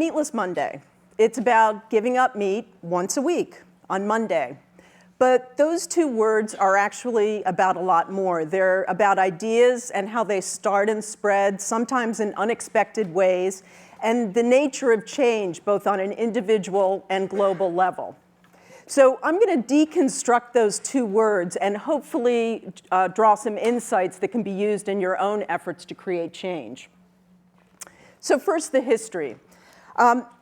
Meatless Monday. It's about giving up meat once a week on Monday. But those two words are actually about a lot more. They're about ideas and how they start and spread, sometimes in unexpected ways, and the nature of change, both on an individual and global level. So I'm going to deconstruct those two words and hopefully draw some insights that can be used in your own efforts to create change. So first, the history.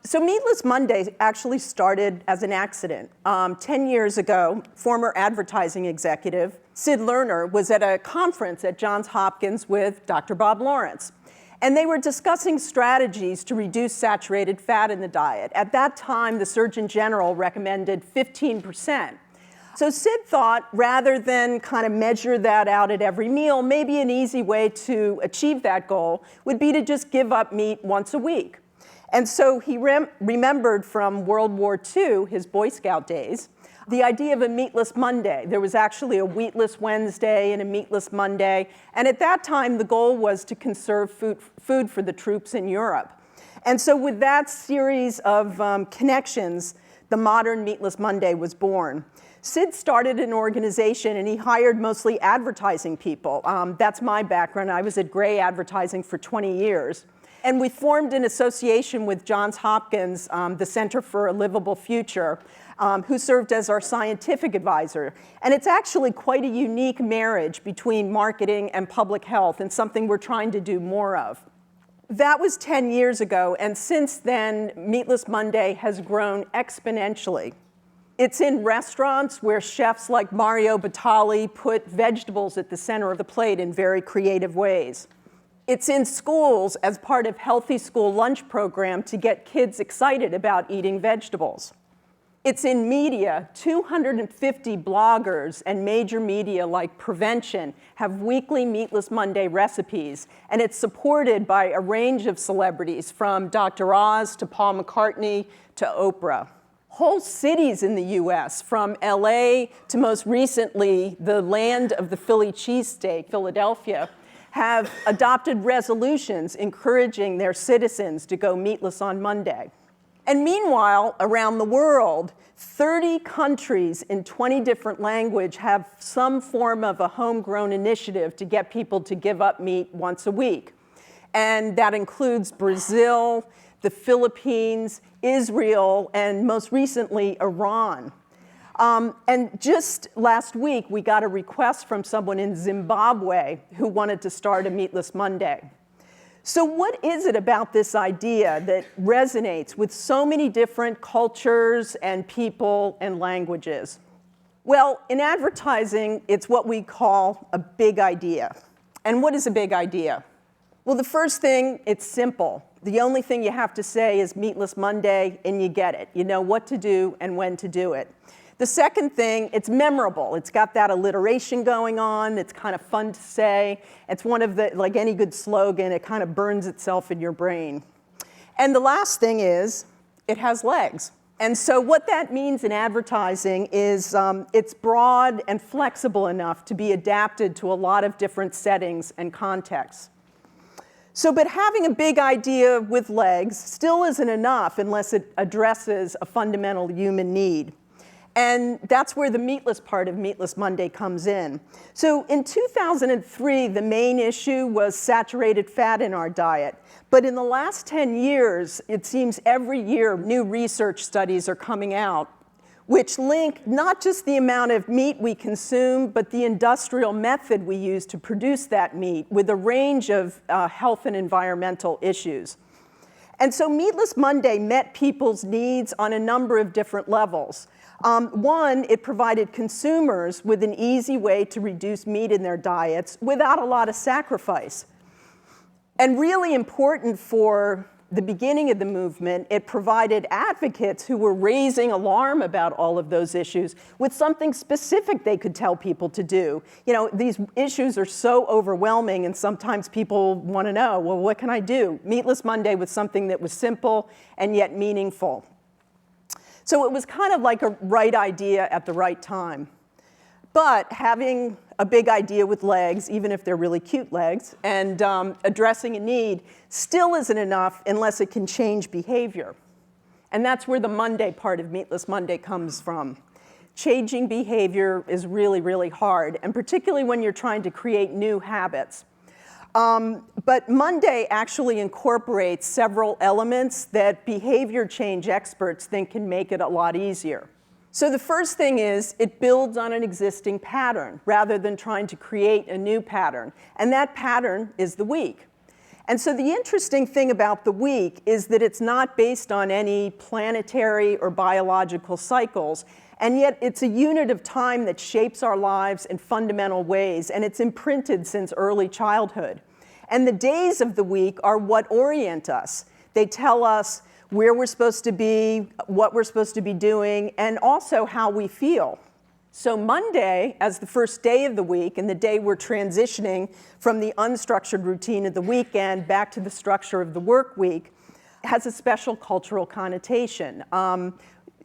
So Meatless Monday actually started as an accident. 10 years ago, former advertising executive Sid Lerner was at a conference at Johns Hopkins with Dr. Bob Lawrence. And they were discussing strategies to reduce saturated fat in the diet. At that time, the Surgeon General recommended 15%. So Sid thought, rather than kind of measure that out at every meal, maybe an easy way to achieve that goal would be to just give up meat once a week. And so he remembered from World War II, his Boy Scout days, the idea of a Meatless Monday. There was actually a Wheatless Wednesday and a Meatless Monday. And at that time, the goal was to conserve food for the troops in Europe. And so with that series of connections, the modern Meatless Monday was born. Sid started an organization, and he hired mostly advertising people. That's my background. I was at Gray Advertising for 20 years. And we formed an association with Johns Hopkins, the Center for a Livable Future, who served as our scientific advisor. And it's actually quite a unique marriage between marketing and public health, and something we're trying to do more of. That was 10 years ago, and since then, Meatless Monday has grown exponentially. It's in restaurants where chefs like Mario Batali put vegetables at the center of the plate in very creative ways. It's in schools as part of Healthy School Lunch program to get kids excited about eating vegetables. It's in media. 250 bloggers and major media like Prevention have weekly Meatless Monday recipes, and it's supported by a range of celebrities from Dr. Oz to Paul McCartney to Oprah. Whole cities in the US, from LA to most recently the land of the Philly cheesesteak, Philadelphia, have adopted resolutions encouraging their citizens to go meatless on Monday. And meanwhile, around the world, 30 countries in 20 different languages have some form of a homegrown initiative to get people to give up meat once a week. And that includes Brazil, the Philippines, Israel, and most recently, Iran. And just last week, we got a request from someone in Zimbabwe who wanted to start a Meatless Monday. So what is it about this idea that resonates with so many different cultures and people and languages? Well, in advertising, it's what we call a big idea. And what is a big idea? Well, the first thing, it's simple. The only thing you have to say is Meatless Monday, and you get it. You know what to do and when to do it. The second thing, it's memorable. It's got that alliteration going on. It's kind of fun to say. It's one of the, like any good slogan, it kind of burns itself in your brain. And the last thing is, it has legs. And so what that means in advertising is it's broad and flexible enough to be adapted to a lot of different settings and contexts. So, but having a big idea with legs still isn't enough unless it addresses a fundamental human need. And that's where the meatless part of Meatless Monday comes in. So in 2003, the main issue was saturated fat in our diet. But in the last 10 years, it seems every year new research studies are coming out which link not just the amount of meat we consume, but the industrial method we use to produce that meat with a range of health and environmental issues. And so Meatless Monday met people's needs on a number of different levels. One, it provided consumers with an easy way to reduce meat in their diets without a lot of sacrifice. And really important for the beginning of the movement, it provided advocates who were raising alarm about all of those issues with something specific they could tell people to do. You know, these issues are so overwhelming, and sometimes people want to know, well, what can I do? Meatless Monday was something that was simple and yet meaningful. So it was kind of like a right idea at the right time. But having a big idea with legs, even if they're really cute legs, and addressing a need still isn't enough unless it can change behavior. And that's where the Monday part of Meatless Monday comes from. Changing behavior is really, really hard, and particularly when you're trying to create new habits. But Monday actually incorporates several elements that behavior change experts think can make it a lot easier. So the first thing is it builds on an existing pattern rather than trying to create a new pattern. And that pattern is the week. And so the interesting thing about the week is that it's not based on any planetary or biological cycles, and yet it's a unit of time that shapes our lives in fundamental ways, and it's imprinted since early childhood. And the days of the week are what orient us. They tell us where we're supposed to be, what we're supposed to be doing, and also how we feel. So Monday, as the first day of the week, and the day we're transitioning from the unstructured routine of the weekend back to the structure of the work week, has a special cultural connotation.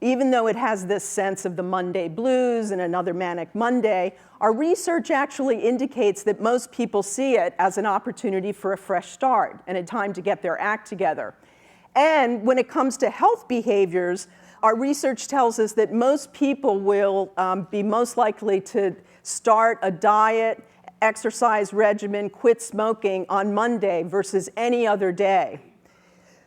Even though it has this sense of the Monday blues and another manic Monday, our research actually indicates that most people see it as an opportunity for a fresh start and a time to get their act together. And when it comes to health behaviors, our research tells us that most people will be most likely to start a diet, exercise regimen, quit smoking on Monday versus any other day.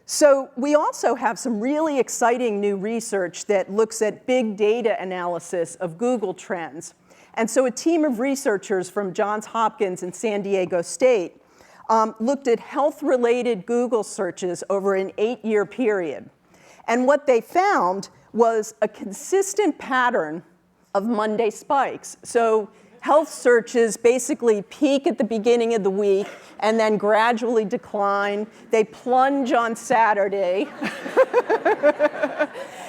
So we also have some really exciting new research that looks at big data analysis of Google trends. And so a team of researchers from Johns Hopkins and San Diego State looked at health-related Google searches over an 8-year period. And what they found was a consistent pattern of Monday spikes. So health searches basically peak at the beginning of the week and then gradually decline. They plunge on Saturday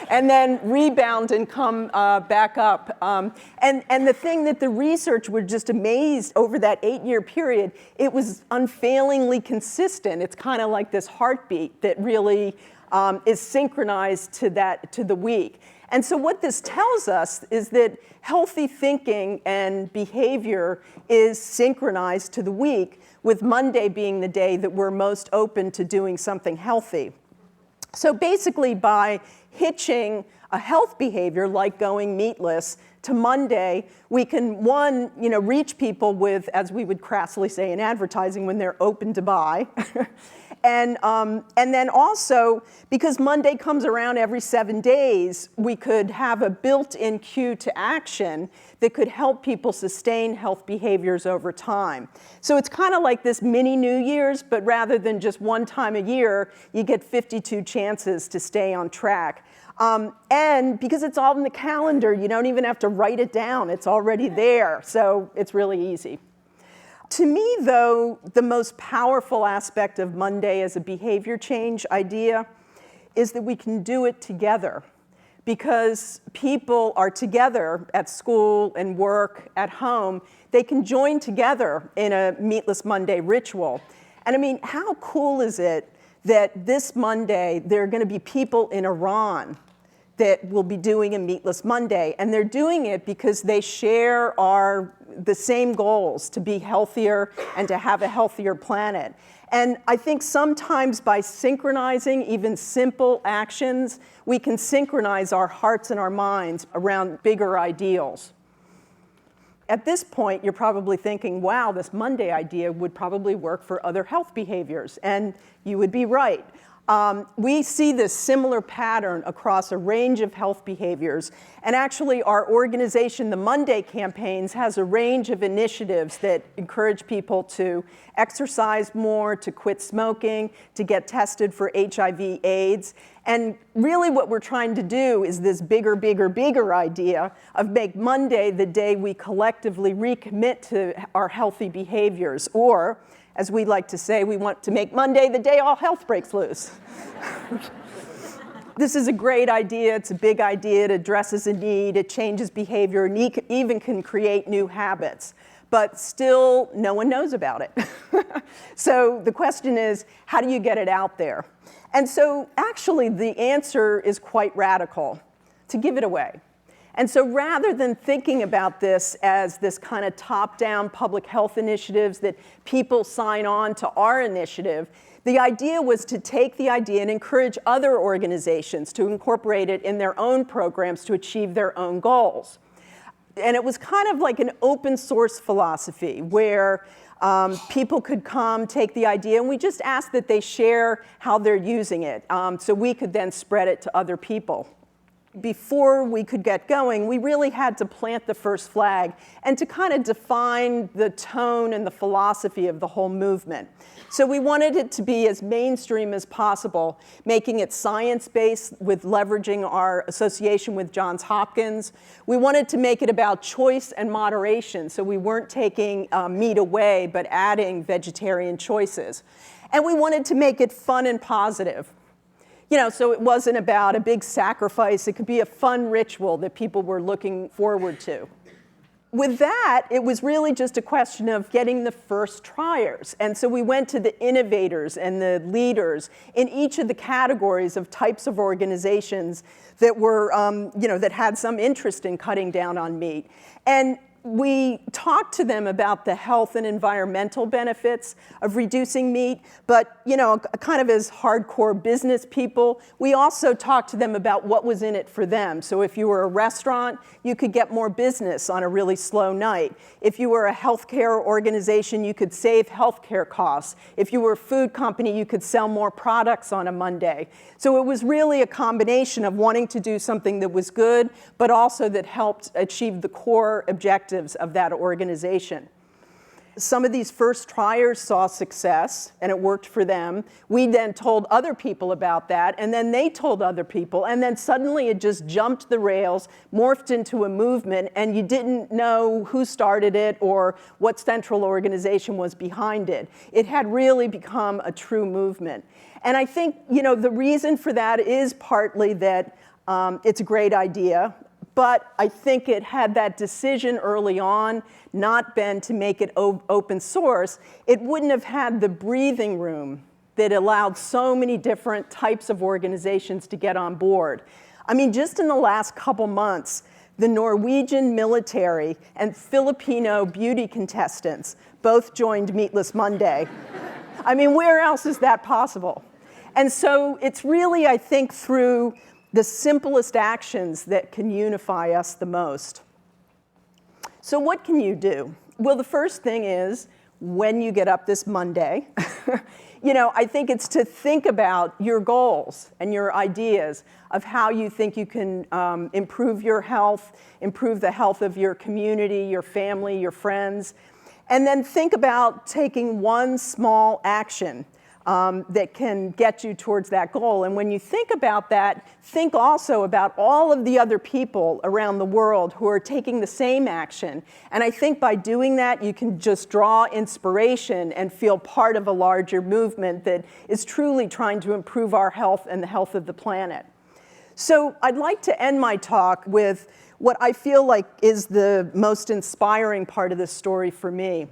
and then rebound and come back up. And the thing that the research were just amazed over that 8-year period, it was unfailingly consistent. It's kind of like this heartbeat that really is synchronized to the week. And so what this tells us is that healthy thinking and behavior is synchronized to the week, with Monday being the day that we're most open to doing something healthy. So basically, by hitching a health behavior like going meatless to Monday, we can, one, reach people with, as we would crassly say in advertising, when they're open to buy. And then also, because Monday comes around every 7 days, we could have a built-in cue to action that could help people sustain health behaviors over time. So it's kind of like this mini New Year's, but rather than just one time a year, you get 52 chances to stay on track. And because it's all in the calendar, you don't even have to write it down. It's already there, so it's really easy. To me, though, the most powerful aspect of Monday as a behavior change idea is that we can do it together, because people are together at school and work, at home. They can join together in a Meatless Monday ritual. And I mean, how cool is it that this Monday there are going to be people in Iran that will be doing a Meatless Monday, and they're doing it because they share the same goals, to be healthier and to have a healthier planet. And I think sometimes by synchronizing even simple actions, we can synchronize our hearts and our minds around bigger ideals. At this point, you're probably thinking, wow, this Monday idea would probably work for other health behaviors, and you would be right. We see this similar pattern across a range of health behaviors. And actually, our organization, the Monday Campaigns, has a range of initiatives that encourage people to exercise more, to quit smoking, to get tested for HIV/AIDS. And really what we're trying to do is this bigger, bigger, bigger idea of make Monday the day we collectively recommit to our healthy behaviors. Or, as we like to say, we want to make Monday the day all health breaks loose. This is a great idea. It's a big idea. It addresses a need. It changes behavior, and even can create new habits. But still, no one knows about it. So the question is, how do you get it out there? And so actually, the answer is quite radical: to give it away. And so rather than thinking about this as this kind of top-down public health initiatives that people sign on to our initiative, the idea was to take the idea and encourage other organizations to incorporate it in their own programs to achieve their own goals. And it was kind of like an open source philosophy where people could come, take the idea, and we just asked that they share how they're using it so we could then spread it to other people. Before we could get going, we really had to plant the first flag and to kind of define the tone and the philosophy of the whole movement. So we wanted it to be as mainstream as possible, making it science-based with leveraging our association with Johns Hopkins. We wanted to make it about choice and moderation, so we weren't taking meat away, but adding vegetarian choices. And we wanted to make it fun and positive. You know, so it wasn't about a big sacrifice. It could be a fun ritual that people were looking forward to. With that, it was really just a question of getting the first triers. And so we went to the innovators and the leaders in each of the categories of types of organizations that were, that had some interest in cutting down on meat. And we talked to them about the health and environmental benefits of reducing meat, but kind of as hardcore business people, we also talked to them about what was in it for them. So if you were a restaurant, you could get more business on a really slow night. If you were a healthcare organization, you could save healthcare costs. If you were a food company, you could sell more products on a Monday. So it was really a combination of wanting to do something that was good, but also that helped achieve the core objectives of that organization. Some of these first triers saw success, and it worked for them. We then told other people about that, and then they told other people, and then suddenly it just jumped the rails, morphed into a movement, and you didn't know who started it or what central organization was behind it. It had really become a true movement. And I think, the reason for that is partly that it's a great idea. But I think it had that decision early on not been to make it open source, it wouldn't have had the breathing room that allowed so many different types of organizations to get on board. I mean, just in the last couple months, the Norwegian military and Filipino beauty contestants both joined Meatless Monday. I mean, where else is that possible? And so it's really, I think, through the simplest actions that can unify us the most. So what can you do? Well, the first thing is, when you get up this Monday, I think it's to think about your goals and your ideas of how you think you can improve your health, improve the health of your community, your family, your friends, and then think about taking one small action that can get you towards that goal. And when you think about that, think also about all of the other people around the world who are taking the same action. And I think by doing that, you can just draw inspiration and feel part of a larger movement that is truly trying to improve our health and the health of the planet. So I'd like to end my talk with what I feel like is the most inspiring part of this story for me.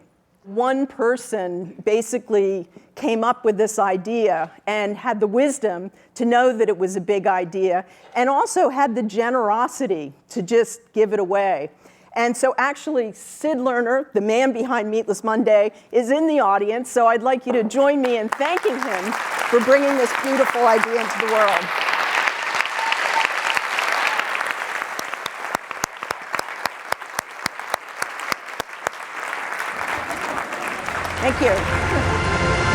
One person basically came up with this idea and had the wisdom to know that it was a big idea and also had the generosity to just give it away. And so actually, Sid Lerner, the man behind Meatless Monday, is in the audience. So I'd like you to join me in thanking him for bringing this beautiful idea into the world. Thank you.